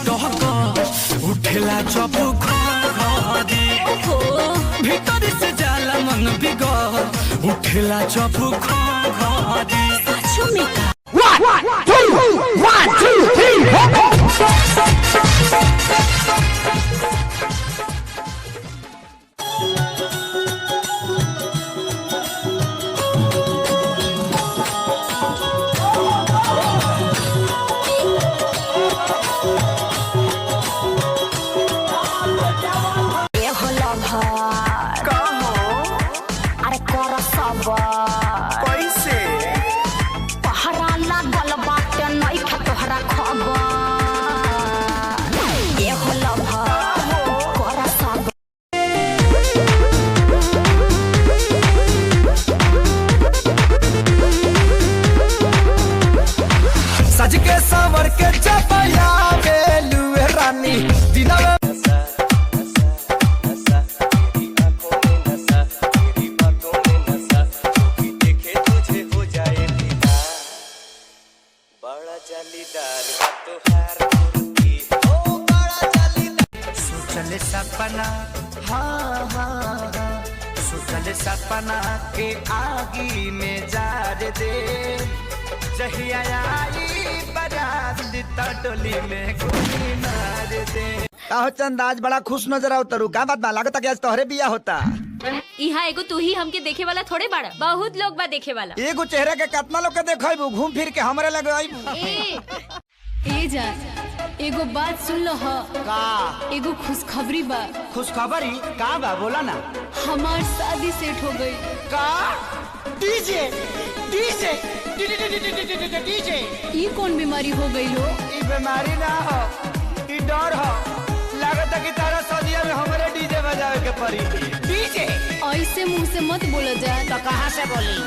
डहक उठेला जब घड़ी भीतर से जाला मन बिगड़ उठेला जब घड़ी सच में का 1 2 सज के सावर के चपया बेलुए रानी दिना बड़ा जालीदार तोहार कुर्ती ओ बड़ा जालीदार सोचल सपना हाँ हाँ सोचल सपना के आगी में जार दे जहिया आई बारात ता डोली में गोली मार दे। काहो चंद आज बड़ा खुश नजर आओ तरू का बात बा लागत कि आज तोहरे बिया होता। इहा एगो तू ही हमके देखे वाला थोड़े बाड़ा बहुत लोग बा देखे वाला। एगो चेहरा के कितना लोग के देखैबू घूम फिर के हमरे लगे आइबू। ए जान एगो बात सुन लो ह का एगो खुशखबरी बा। खुशखबरी का बा बोला ना। हमार शादी सेट हो गई। का डीजे डीजे डीजे ई कौन बीमारी हो गई हो? ई बीमारी ना हो ई डर हो लागत कि तारा शादिया में हमरे डीजे बजावे के पड़ी। डीजे ऐसे मुंह से मत बोला जाए। तो कहां से बोली